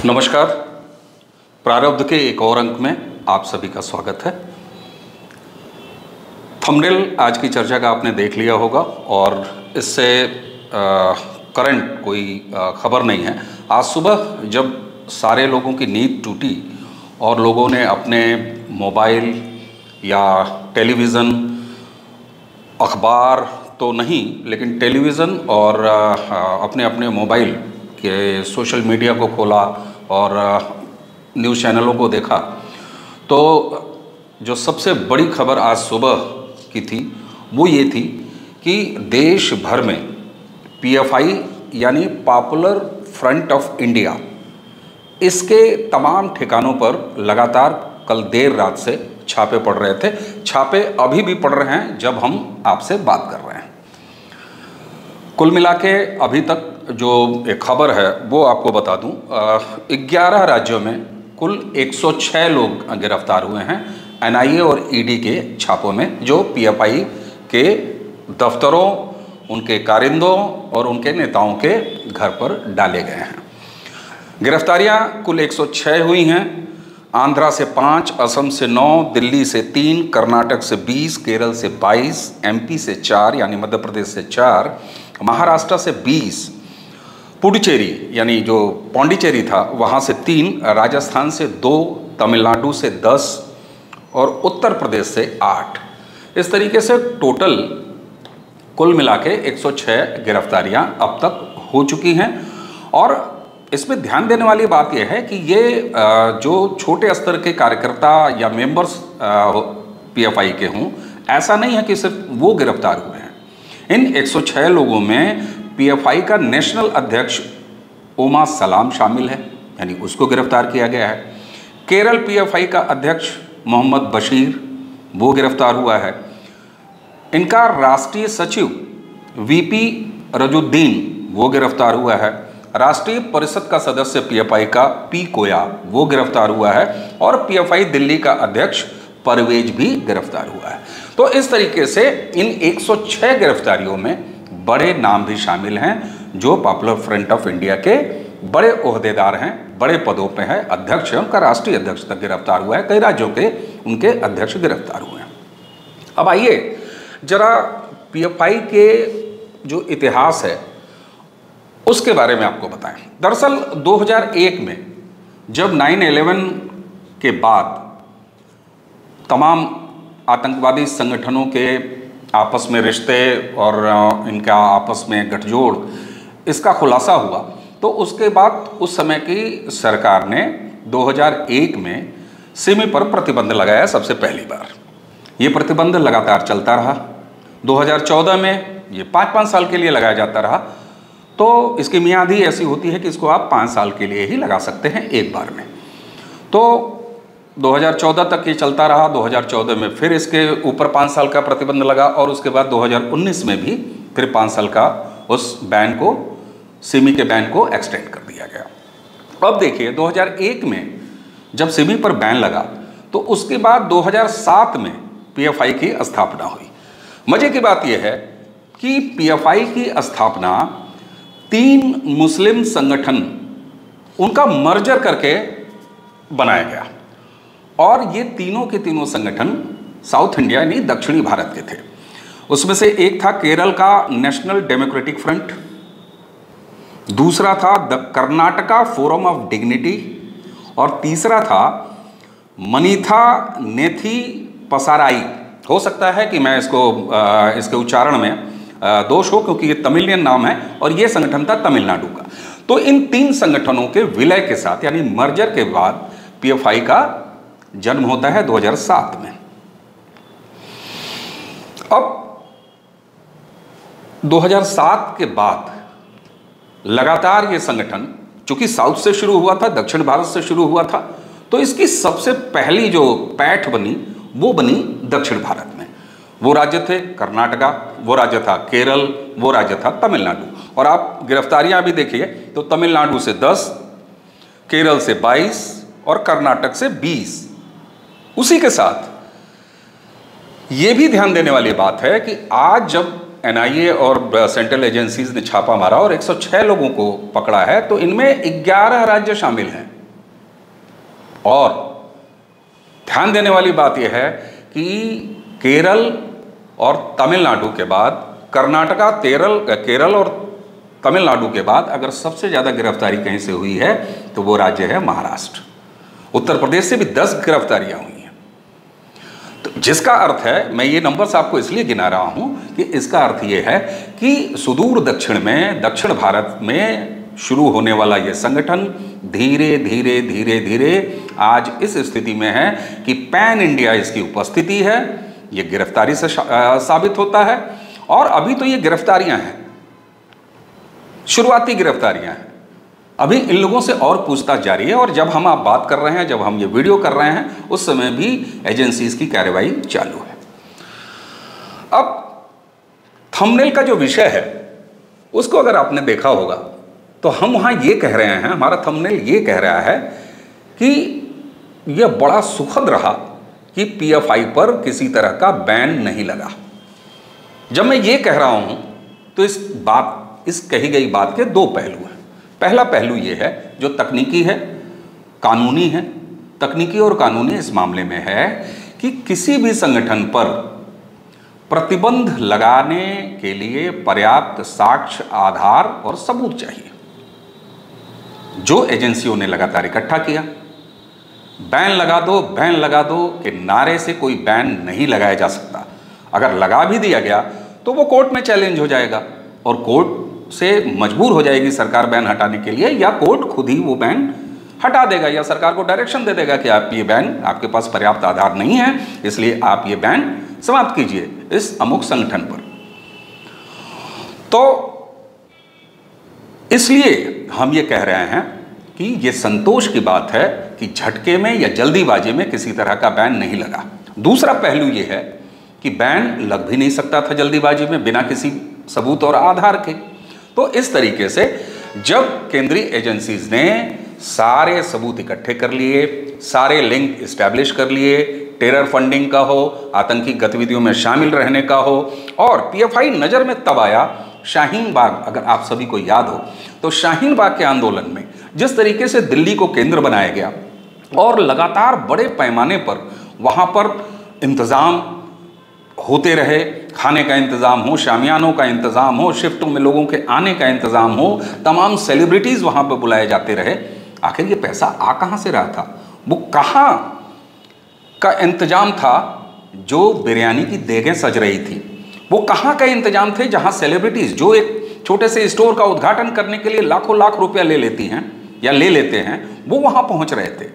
नमस्कार। प्रारब्ध के एक और अंक में आप सभी का स्वागत है। थंबनेल आज की चर्चा का आपने देख लिया होगा और इससे करंट कोई खबर नहीं है। आज सुबह जब सारे लोगों की नींद टूटी और लोगों ने अपने मोबाइल या टेलीविज़न, अखबार तो नहीं लेकिन टेलीविज़न और अपने अपने मोबाइल के सोशल मीडिया को खोला और न्यूज़ चैनलों को देखा, तो जो सबसे बड़ी खबर आज सुबह की थी वो ये थी कि देश भर में पीएफआई यानी पॉपुलर फ्रंट ऑफ इंडिया, इसके तमाम ठिकानों पर लगातार कल देर रात से छापे पड़ रहे थे। छापे अभी भी पड़ रहे हैं जब हम आपसे बात कर रहे हैं। कुल मिला के अभी तक जो एक खबर है वो आपको बता दूं, 11 राज्यों में कुल 106 लोग गिरफ्तार हुए हैं एनआईए और ईडी के छापों में, जो पीएफआई के दफ्तरों, उनके कारिंदों और उनके नेताओं के घर पर डाले गए हैं। गिरफ्तारियां कुल 106 हुई हैं। आंध्रा से 5, असम से 9, दिल्ली से 3, कर्नाटक से 20, केरल से 22, एमपी से 4 यानी मध्य प्रदेश से 4, महाराष्ट्र से 20, पुडुचेरी यानी जो पौंडीचेरी था वहाँ से 3, राजस्थान से 2, तमिलनाडु से 10 और उत्तर प्रदेश से 8। इस तरीके से टोटल कुल मिला के 106 गिरफ्तारियाँ अब तक हो चुकी हैं। और इसमें ध्यान देने वाली बात यह है कि ये जो छोटे स्तर के कार्यकर्ता या मेंबर्स पीएफआई के हों, ऐसा नहीं है कि सिर्फ वो गिरफ्तार हुए हैं। इन 106 लोगों में पीएफआई का नेशनल अध्यक्ष ओमा सलाम शामिल है, यानी उसको गिरफ्तार किया गया है। केरल पीएफआई का अध्यक्ष मोहम्मद बशीर, वो गिरफ्तार हुआ है। इनका राष्ट्रीय सचिव वीपी रजुद्दीन, वो गिरफ्तार हुआ है। राष्ट्रीय परिषद का सदस्य पीएफआई का पी कोया, वो गिरफ्तार हुआ है। और पीएफआई दिल्ली का अध्यक्ष परवेज भी गिरफ्तार हुआ है। तो इस तरीके से इन 106 गिरफ्तारियों में बड़े नाम भी शामिल हैं जो पॉपुलर फ्रंट ऑफ इंडिया के बड़े ओहदेदार हैं, बड़े पदों पे हैं। अध्यक्ष है, उनका राष्ट्रीय अध्यक्ष तक गिरफ्तार हुआ है। कई राज्यों के उनके अध्यक्ष गिरफ्तार हुए हैं। अब आइए जरा पीएफआई के जो इतिहास है उसके बारे में आपको बताएं। दरअसल 2001 में जब 9/11 के बाद तमाम आतंकवादी संगठनों के आपस में रिश्ते और इनका आपस में गठजोड़, इसका खुलासा हुआ, तो उसके बाद उस समय की सरकार ने 2001 में सिमी पर प्रतिबंध लगाया सबसे पहली बार। ये प्रतिबंध लगातार चलता रहा। 2014 में ये 5-5 साल के लिए लगाया जाता रहा। तो इसकी मियाद ही ऐसी होती है कि इसको आप 5 साल के लिए ही लगा सकते हैं एक बार में। तो 2014 तक ये चलता रहा। 2014 में फिर इसके ऊपर 5 साल का प्रतिबंध लगा और उसके बाद 2019 में भी फिर 5 साल का उस बैन को, सिमी के बैन को एक्सटेंड कर दिया गया। अब देखिए 2001 में जब सिमी पर बैन लगा तो उसके बाद 2007 में पीएफआई की स्थापना हुई। मजे की बात यह है कि पीएफआई की स्थापना 3 मुस्लिम संगठन, उनका मर्जर करके बनाया गया। और ये तीनों के तीनों संगठन साउथ इंडिया यानी दक्षिणी भारत के थे। उसमें से एक था केरल का नेशनल डेमोक्रेटिक फ्रंट, दूसरा था the Karnataka forum of dignity और तीसरा था मनीथा नेथी पसाराई। हो सकता है कि मैं इसके उच्चारण में दोष हो क्योंकि ये तमिलियन नाम है और ये संगठन था तमिलनाडु का। तो इन 3 संगठनों के विलय के साथ यानी मर्जर के बाद पीएफआई का जन्म होता है 2007 में। अब 2007 के बाद लगातार ये संगठन, चूंकि साउथ से शुरू हुआ था, दक्षिण भारत से शुरू हुआ था, तो इसकी सबसे पहली जो पैठ बनी वो बनी दक्षिण भारत में। वो राज्य थे कर्नाटका, वो राज्य था केरल, वो राज्य था तमिलनाडु। और आप गिरफ्तारियां भी देखिए तो तमिलनाडु से 10, केरल से 22 और कर्नाटक से 20। उसी के साथ ये भी ध्यान देने वाली बात है कि आज जब एनआईए और सेंट्रल एजेंसीज ने छापा मारा और 106 लोगों को पकड़ा है, तो इनमें 11 राज्य शामिल हैं। और ध्यान देने वाली बात यह है कि केरल और तमिलनाडु के बाद कर्नाटका, केरल और तमिलनाडु के बाद अगर सबसे ज़्यादा गिरफ्तारी कहीं से हुई है तो वो राज्य है महाराष्ट्र। उत्तर प्रदेश से भी 10 गिरफ्तारियां हुई हैं। तो जिसका अर्थ है, मैं ये नंबर्स आपको इसलिए गिना रहा हूं कि इसका अर्थ ये है कि सुदूर दक्षिण में, दक्षिण भारत में शुरू होने वाला ये संगठन धीरे धीरे धीरे धीरे आज इस स्थिति में है कि पैन इंडिया इसकी उपस्थिति है। ये गिरफ्तारी से साबित होता है। और अभी तो ये गिरफ्तारियां हैं, शुरुआती गिरफ्तारियां हैं। अभी इन लोगों से और पूछताछ जारी है, और जब हम आप बात कर रहे हैं, जब हम ये वीडियो कर रहे हैं, उस समय भी एजेंसीज की कार्रवाई चालू है। अब थंबनेल का जो विषय है उसको अगर आपने देखा होगा तो हम वहाँ ये कह रहे हैं, हमारा थंबनेल ये कह रहा है कि यह बड़ा सुखद रहा कि पीएफआई पर किसी तरह का बैन नहीं लगा। जब मैं ये कह रहा हूँ तो इस कही गई बात के दो पहलू हैं। पहला पहलू ये है जो तकनीकी है, कानूनी है। तकनीकी और कानूनी इस मामले में है कि किसी भी संगठन पर प्रतिबंध लगाने के लिए पर्याप्त साक्ष्य, आधार और सबूत चाहिए, जो एजेंसियों ने लगातार इकट्ठा किया। बैन लगा दो कि नारे से कोई बैन नहीं लगाया जा सकता। अगर लगा भी दिया गया तो वो कोर्ट में चैलेंज हो जाएगा और कोर्ट से मजबूर हो जाएगी सरकार बैन हटाने के लिए, या कोर्ट खुद ही वो बैन हटा देगा, या सरकार को डायरेक्शन दे देगा कि आप ये बैन, आपके पास पर्याप्त आधार नहीं है, इसलिए आप ये बैन समाप्त कीजिए इस अमुक संगठन पर। तो इसलिए हम ये कह रहे हैं कि ये संतोष की बात है कि झटके में या जल्दीबाजी में किसी तरह का बैन नहीं लगा। दूसरा पहलू ये है कि बैन लग भी नहीं सकता था जल्दीबाजी में बिना किसी सबूत और आधार के। तो इस तरीके से जब केंद्रीय एजेंसीज ने सारे सबूत इकट्ठे कर लिए, सारे लिंक इस्टेब्लिश कर लिए, टेरर फंडिंग का हो, आतंकी गतिविधियों में शामिल रहने का हो, और पीएफआई नज़र में तब आया शाहीन बाग। अगर आप सभी को याद हो तो शाहीन बाग के आंदोलन में जिस तरीके से दिल्ली को केंद्र बनाया गया और लगातार बड़े पैमाने पर वहाँ पर इंतज़ाम होते रहे, खाने का इंतज़ाम हो, शामियानों का इंतज़ाम हो, शिफ्टों में लोगों के आने का इंतज़ाम हो, तमाम सेलिब्रिटीज़ वहाँ पर बुलाए जाते रहे। आखिर ये पैसा आ कहाँ से रहा था? वो कहाँ का इंतज़ाम था जो बिरयानी की देगें सज रही थी? वो कहाँ का इंतजाम थे जहाँ सेलिब्रिटीज़ जो एक छोटे से स्टोर का उद्घाटन करने के लिए लाखों लाख रुपया ले लेती हैं या ले लेते हैं, वो वहाँ पहुँच रहे थे।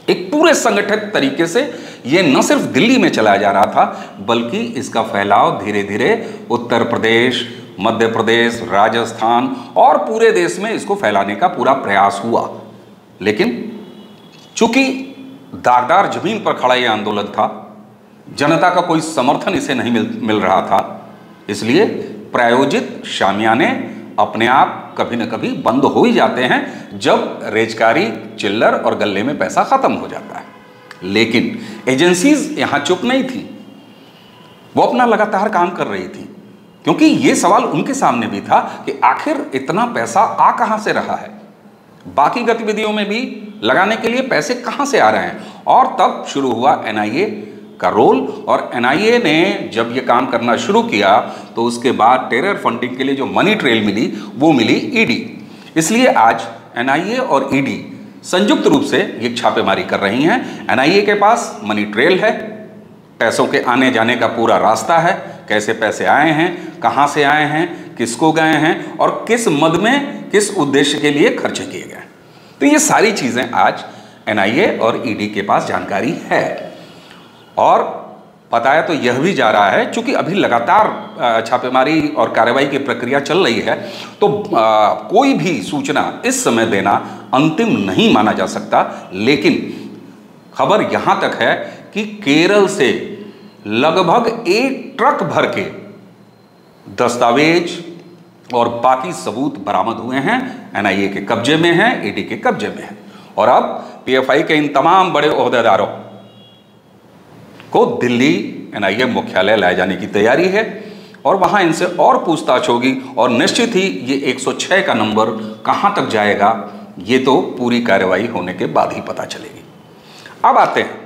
एक पूरे संगठित तरीके से ये न सिर्फ दिल्ली में चलाया जा रहा था, बल्कि इसका फैलाव धीरे धीरे उत्तर प्रदेश, मध्य प्रदेश, राजस्थान और पूरे देश में इसको फैलाने का पूरा प्रयास हुआ। लेकिन चूंकि दागदार जमीन पर खड़ा ये आंदोलन था, जनता का कोई समर्थन इसे नहीं मिल रहा था, इसलिए प्रायोजित शामियाने अपने आप कभी न कभी बंद हो ही जाते हैं जब रेजकारी, चिल्लर और गल्ले में पैसा खत्म हो जाता है। लेकिन एजेंसीज यहाँ चुप नहीं थी, वो अपना लगातार काम कर रही थी, क्योंकि ये सवाल उनके सामने भी था कि आखिर इतना पैसा आ कहाँ से रहा है, बाकी गतिविधियों में भी लगाने के लिए पैसे कहाँ से आ रहे हैं। और तब शुरू हुआ एनआईए का रोल, और एनआईए ने जब ये काम करना शुरू किया तो उसके बाद टेरर फंडिंग के लिए जो मनी ट्रेल मिली वो मिली ईडी। इसलिए आज एनआईए और ईडी संयुक्त रूप से ये छापेमारी कर रही हैं। एनआईए के पास मनी ट्रेल है, पैसों के आने जाने का पूरा रास्ता है, कैसे पैसे आए हैं, कहाँ से आए हैं, किसको गए हैं और किस मद में किस उद्देश्य के लिए खर्चे किए गए। तो ये सारी चीज़ें आज एनआईए और ईडी के पास जानकारी है। और बताया तो यह भी जा रहा है, चूंकि अभी लगातार छापेमारी और कार्रवाई की प्रक्रिया चल रही है, तो कोई भी सूचना इस समय देना अंतिम नहीं माना जा सकता। लेकिन खबर यहाँ तक है कि केरल से लगभग 1 ट्रक भर के दस्तावेज और बाकी सबूत बरामद हुए हैं, एनआईए के कब्जे में हैं, ईडी के कब्जे में हैं। और अब पीएफआई के इन तमाम बड़े ओहदेदारों को दिल्ली एनआईए मुख्यालय लाए जाने की तैयारी है और वहां इनसे और पूछताछ होगी, और निश्चित ही ये 106 का नंबर कहां तक जाएगा ये तो पूरी कार्रवाई होने के बाद ही पता चलेगी। अब आते हैं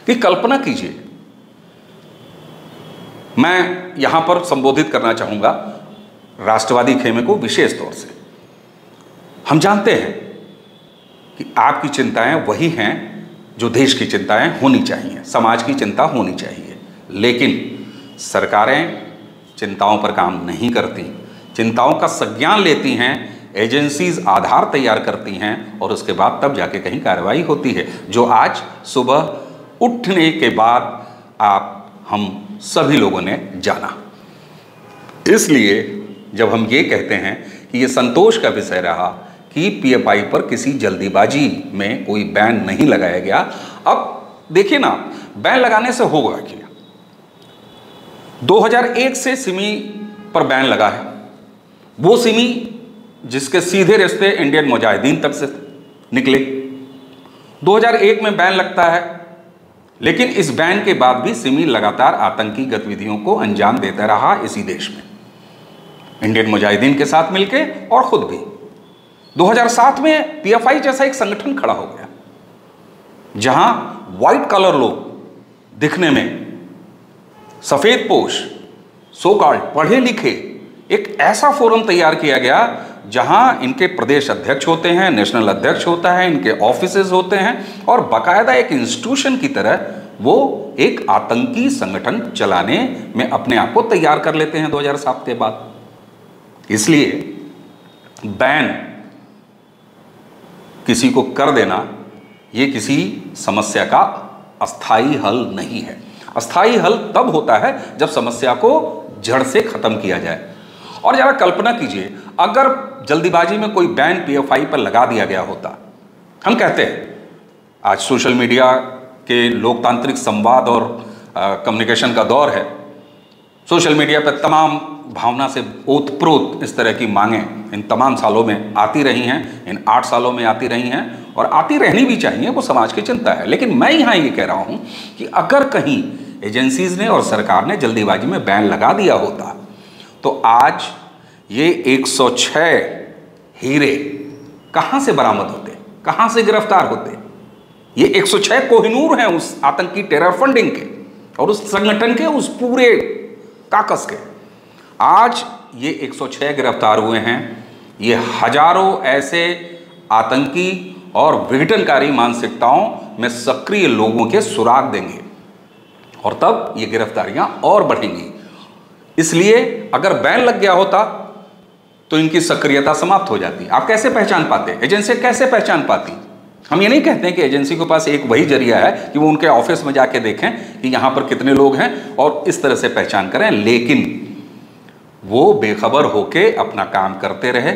कि कल्पना कीजिए, मैं यहां पर संबोधित करना चाहूंगा राष्ट्रवादी खेमे को विशेष तौर से। हम जानते हैं कि आपकी चिंताएं वही हैं जो देश की चिंताएं होनी चाहिए, समाज की चिंता होनी चाहिए, लेकिन सरकारें चिंताओं पर काम नहीं करती, चिंताओं का संज्ञान लेती हैं, एजेंसीज आधार तैयार करती हैं और उसके बाद तब जाके कहीं कार्रवाई होती है, जो आज सुबह उठने के बाद हम सभी लोगों ने जाना। इसलिए जब हम ये कहते हैं कि ये संतोष का विषय रहा कि पीएफआई पर किसी जल्दीबाजी में कोई बैन नहीं लगाया गया। अब देखिए ना, बैन लगाने से होगा क्या? 2001 से सिमी पर बैन लगा है, वो सिमी जिसके सीधे रिश्ते इंडियन मुजाहिदीन तक से निकले। 2001 में बैन लगता है, लेकिन इस बैन के बाद भी सिमी लगातार आतंकी गतिविधियों को अंजाम देता रहा इसी देश में, इंडियन मुजाहिदीन के साथ मिलके और खुद भी। 2007 में पीएफआई जैसा एक संगठन खड़ा हो गया, जहां व्हाइट कलर लोग दिखने में सफेद पोश, सो कॉल्ड पढ़े लिखे, एक ऐसा फोरम तैयार किया गया जहां इनके प्रदेश अध्यक्ष होते हैं, नेशनल अध्यक्ष होता है, इनके ऑफिसेज होते हैं और बाकायदा एक इंस्टीट्यूशन की तरह वो एक आतंकी संगठन चलाने में अपने आप को तैयार कर लेते हैं 2007 के बाद। इसलिए बैन किसी को कर देना ये किसी समस्या का अस्थाई हल नहीं है। अस्थाई हल तब होता है जब समस्या को जड़ से खत्म किया जाए। और जरा कल्पना कीजिए, अगर जल्दीबाजी में कोई बैन पीएफआई पर लगा दिया गया होता। हम कहते हैं आज सोशल मीडिया के लोकतांत्रिक संवाद और कम्युनिकेशन का दौर है। सोशल मीडिया पर तमाम भावना से ओतप्रोत इस तरह की मांगें इन तमाम सालों में आती रही हैं, इन 8 सालों में आती रही हैं और आती रहनी भी चाहिए, वो समाज की चिंता है। लेकिन मैं यहाँ ये कह रहा हूँ कि अगर कहीं एजेंसीज ने और सरकार ने जल्दीबाजी में बैन लगा दिया होता तो आज ये 106 हीरे कहाँ से बरामद होते, कहाँ से गिरफ्तार होते? ये 106 कोहिनूर हैं उस आतंकी टेरर फंडिंग के और उस संगठन के, उस पूरे काकस के। आज ये 106 गिरफ्तार हुए हैं। ये हजारों ऐसे आतंकी और विघटनकारी मानसिकताओं में सक्रिय लोगों के सुराग देंगे और तब ये गिरफ्तारियां और बढ़ेंगी। इसलिए अगर बैन लग गया होता तो इनकी सक्रियता समाप्त हो जाती। आप कैसे पहचान पाते? एजेंसी कैसे पहचान पाती? हम ये नहीं कहते हैं कि एजेंसी के पास एक वही जरिया है कि वो उनके ऑफिस में जाके देखें कि यहाँ पर कितने लोग हैं और इस तरह से पहचान करें, लेकिन वो बेखबर होके अपना काम करते रहे,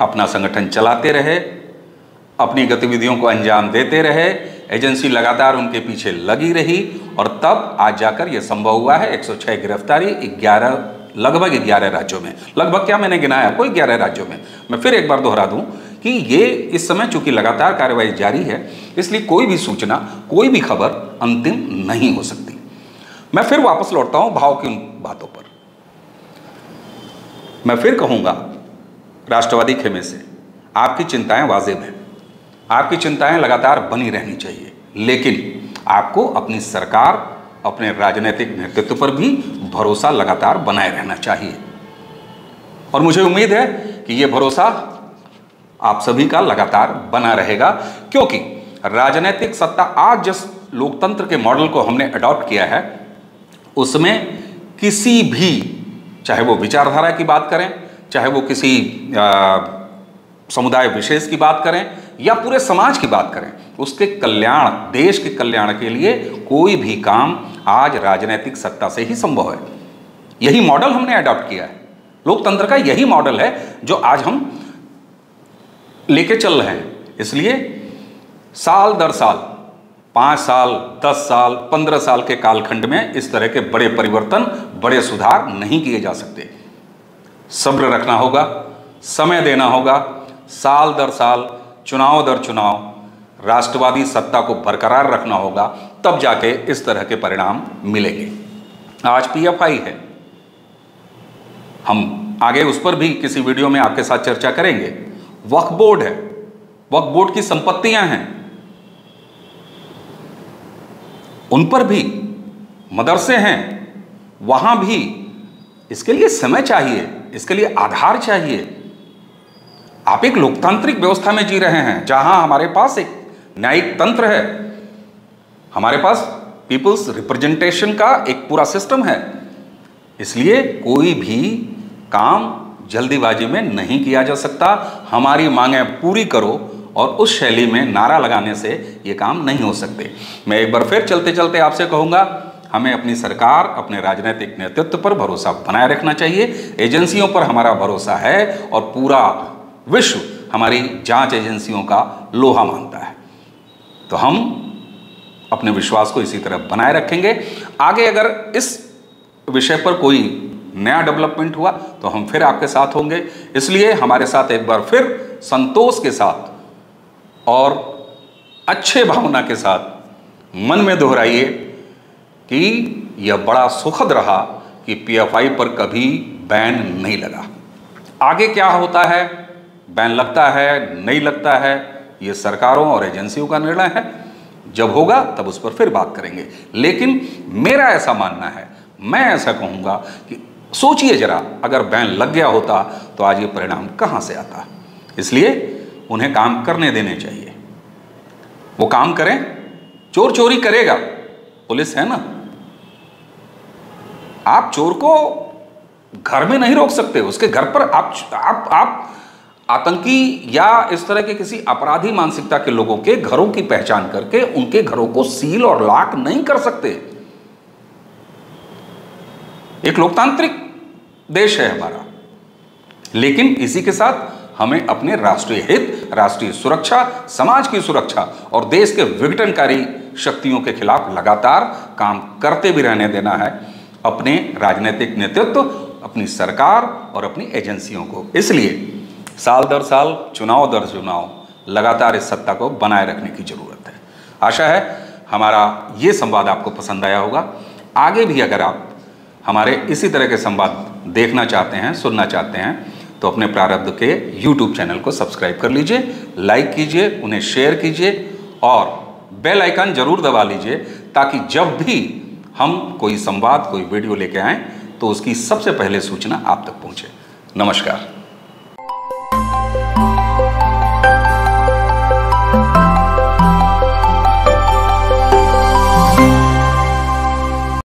अपना संगठन चलाते रहे, अपनी गतिविधियों को अंजाम देते रहे। एजेंसी लगातार उनके पीछे लगी रही और तब आज जाकर यह संभव हुआ है। 106 गिरफ्तारी लगभग 11 राज्यों में, लगभग क्या मैंने गिनाया, कोई 11 राज्यों में। मैं फिर एक बार दोहरा दूं कि ये इस समय चूंकि लगातार कार्रवाई जारी है, इसलिए कोई भी सूचना, कोई भी खबर अंतिम नहीं हो सकती। मैं फिर वापस लौटता हूं भाव की उन बातों पर। मैं फिर कहूंगा राष्ट्रवादी खेमे से, आपकी चिंताएं वाजिब हैं, आपकी चिंताएं लगातार बनी रहनी चाहिए, लेकिन आपको अपनी सरकार, अपने राजनीतिक नेतृत्व पर भी भरोसा लगातार बनाए रहना चाहिए। और मुझे उम्मीद है कि यह भरोसा आप सभी का लगातार बना रहेगा, क्योंकि राजनीतिक सत्ता आज जिस लोकतंत्र के मॉडल को हमने अडॉप्ट किया है, उसमें किसी भी, चाहे वो विचारधारा की बात करें, चाहे वो किसी समुदाय विशेष की बात करें या पूरे समाज की बात करें, उसके कल्याण, देश के कल्याण के लिए कोई भी काम आज राजनीतिक सत्ता से ही संभव है। यही मॉडल हमने अडॉप्ट किया है, लोकतंत्र का यही मॉडल है जो आज हम लेके चल रहे हैं। इसलिए साल दर साल, 5 साल, 10 साल, 15 साल के कालखंड में इस तरह के बड़े परिवर्तन, बड़े सुधार नहीं किए जा सकते। सब्र रखना होगा, समय देना होगा, साल दर साल, चुनाव दर चुनाव राष्ट्रवादी सत्ता को बरकरार रखना होगा, तब जाके इस तरह के परिणाम मिलेंगे। आज पीएफआई है, हम आगे उस पर भी किसी वीडियो में आपके साथ चर्चा करेंगे। वक्फ बोर्ड है, वक्फ बोर्ड की संपत्तियां हैं, उन पर भी मदरसे हैं, वहाँ भी इसके लिए समय चाहिए, इसके लिए आधार चाहिए। आप एक लोकतांत्रिक व्यवस्था में जी रहे हैं जहाँ हमारे पास एक न्यायिक तंत्र है, हमारे पास पीपल्स रिप्रेजेंटेशन का एक पूरा सिस्टम है। इसलिए कोई भी काम जल्दीबाजी में नहीं किया जा सकता। हमारी मांगें पूरी करो और उस शैली में नारा लगाने से ये काम नहीं हो सकते। मैं एक बार फिर चलते चलते आपसे कहूँगा, हमें अपनी सरकार, अपने राजनीतिक नेतृत्व पर भरोसा बनाए रखना चाहिए। एजेंसियों पर हमारा भरोसा है और पूरा विश्व हमारी जांच एजेंसियों का लोहा मानता है। तो हम अपने विश्वास को इसी तरह बनाए रखेंगे। आगे अगर इस विषय पर कोई नया डेवलपमेंट हुआ तो हम फिर आपके साथ होंगे। इसलिए हमारे साथ एक बार फिर संतोष के साथ और अच्छे भावना के साथ मन में दोहराइए कि यह बड़ा सुखद रहा कि पीएफआई पर कभी बैन नहीं लगा। आगे क्या होता है, बैन लगता है नहीं लगता है, ये सरकारों और एजेंसियों का निर्णय है। जब होगा तब उस पर फिर बात करेंगे। लेकिन मेरा ऐसा मानना है, मैं ऐसा कहूँगा कि सोचिए जरा, अगर बैन लग गया होता तो आज ये परिणाम कहाँ से आता। इसलिए उन्हें काम करने देने चाहिए, वो काम करें। चोर चोरी करेगा, पुलिस है ना। आप चोर को घर में नहीं रोक सकते, उसके घर पर आप आतंकी या इस तरह के किसी अपराधी मानसिकता के लोगों के घरों की पहचान करके उनके घरों को सील और लॉक नहीं कर सकते। एक लोकतांत्रिक देश है हमारा, लेकिन इसी के साथ हमें अपने राष्ट्रीय हित, राष्ट्रीय सुरक्षा, समाज की सुरक्षा और देश के विघटनकारी शक्तियों के खिलाफ लगातार काम करते भी रहने देना है, अपने राजनीतिक नेतृत्व, अपनी सरकार और अपनी एजेंसियों को। इसलिए साल दर साल, चुनाव दर चुनाव लगातार इस सत्ता को बनाए रखने की जरूरत है। आशा है हमारा ये संवाद आपको पसंद आया होगा। आगे भी अगर आप हमारे इसी तरह के संवाद देखना चाहते हैं, सुनना चाहते हैं, तो अपने प्रारब्ध के YouTube चैनल को सब्सक्राइब कर लीजिए, लाइक कीजिए, उन्हें शेयर कीजिए और बेल आइकन जरूर दबा लीजिए, ताकि जब भी हम कोई संवाद, कोई वीडियो लेके आएँ तो उसकी सबसे पहले सूचना आप तक पहुँचे। नमस्कार।